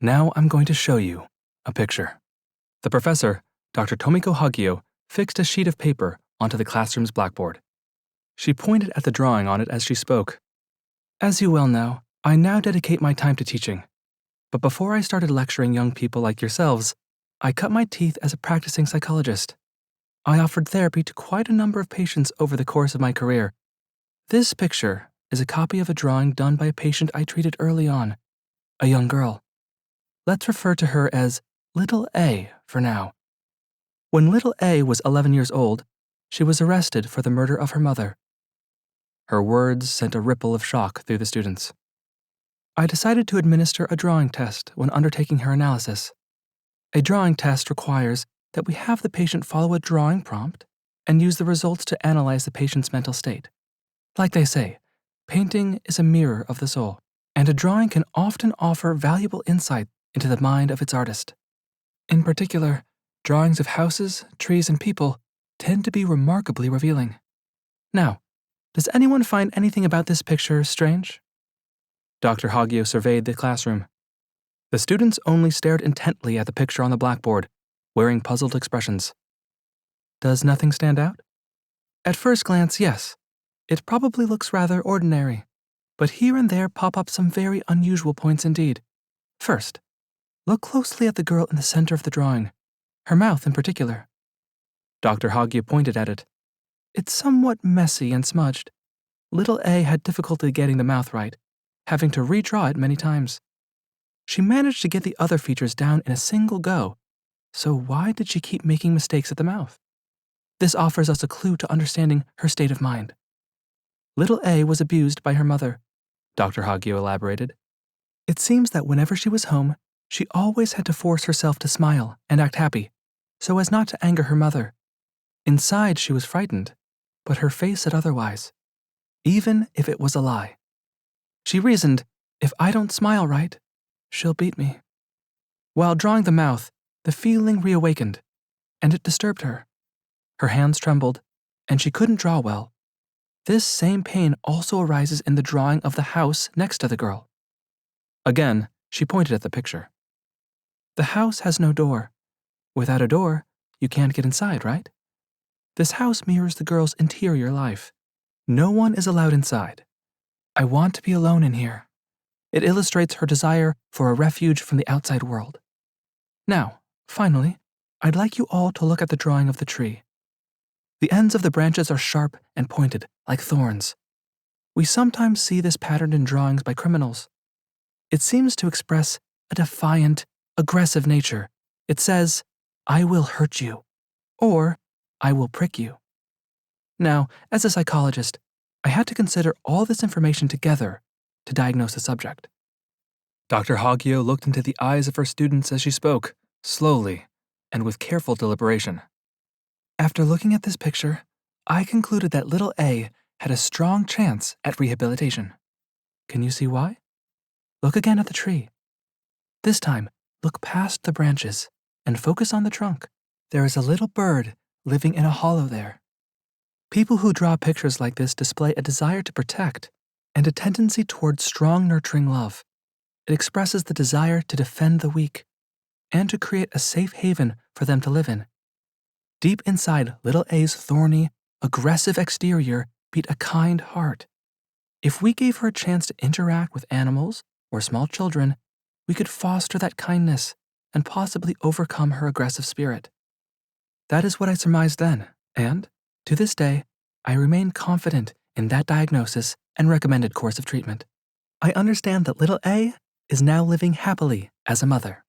Now I'm going to show you a picture. The professor, Dr. Tomiko Hagio, fixed a sheet of paper onto the classroom's blackboard. She pointed at the drawing on it as she spoke. As you well know, I now dedicate my time to teaching. But before I started lecturing young people like yourselves, I cut my teeth as a practicing psychologist. I offered therapy to quite a number of patients over the course of my career. This picture is a copy of a drawing done by a patient I treated early on, a young girl. Let's refer to her as Little A for now. When Little A was 11 years old, she was arrested for the murder of her mother. Her words sent a ripple of shock through the students. I decided to administer a drawing test when undertaking her analysis. A drawing test requires that we have the patient follow a drawing prompt and use the results to analyze the patient's mental state. Like they say, painting is a mirror of the soul, and a drawing can often offer valuable insight into the mind of its artist. In particular, drawings of houses, trees, and people tend to be remarkably revealing. Now, does anyone find anything about this picture strange? Dr. Hagio surveyed the classroom. The students only stared intently at the picture on the blackboard, wearing puzzled expressions. Does nothing stand out? At first glance, yes. It probably looks rather ordinary, but here and there pop up some very unusual points indeed. First, look closely at the girl in the center of the drawing, her mouth in particular. Dr. Hagio pointed at it. It's somewhat messy and smudged. Little A had difficulty getting the mouth right, having to redraw it many times. She managed to get the other features down in a single go, so why did she keep making mistakes at the mouth? This offers us a clue to understanding her state of mind. Little A was abused by her mother, Dr. Hagio elaborated. It seems that whenever she was home, she always had to force herself to smile and act happy, so as not to anger her mother. Inside, she was frightened, but her face said otherwise, even if it was a lie. She reasoned, if I don't smile right, she'll beat me. While drawing the mouth, the feeling reawakened, and it disturbed her. Her hands trembled, and she couldn't draw well. This same pain also arises in the drawing of the house next to the girl. Again, she pointed at the picture. The house has no door. Without a door, you can't get inside, right? This house mirrors the girl's interior life. No one is allowed inside. I want to be alone in here. It illustrates her desire for a refuge from the outside world. Now, finally, I'd like you all to look at the drawing of the tree. The ends of the branches are sharp and pointed, like thorns. We sometimes see this pattern in drawings by criminals. It seems to express a defiant, aggressive nature. It says, I will hurt you, or I will prick you. Now, as a psychologist, I had to consider all this information together to diagnose the subject. Dr. Hagio looked into the eyes of her students as she spoke, slowly and with careful deliberation. After looking at this picture, I concluded that Little A had a strong chance at rehabilitation. Can you see why? Look again at the tree. This time, look past the branches and focus on the trunk. There is a little bird living in a hollow there. People who draw pictures like this display a desire to protect and a tendency towards strong, nurturing love. It expresses the desire to defend the weak and to create a safe haven for them to live in. Deep inside Little A's thorny, aggressive exterior beat a kind heart. If we gave her a chance to interact with animals or small children, we could foster that kindness and possibly overcome her aggressive spirit. That is what I surmised then, and, to this day, I remain confident in that diagnosis and recommended course of treatment. I understand that Little A is now living happily as a mother.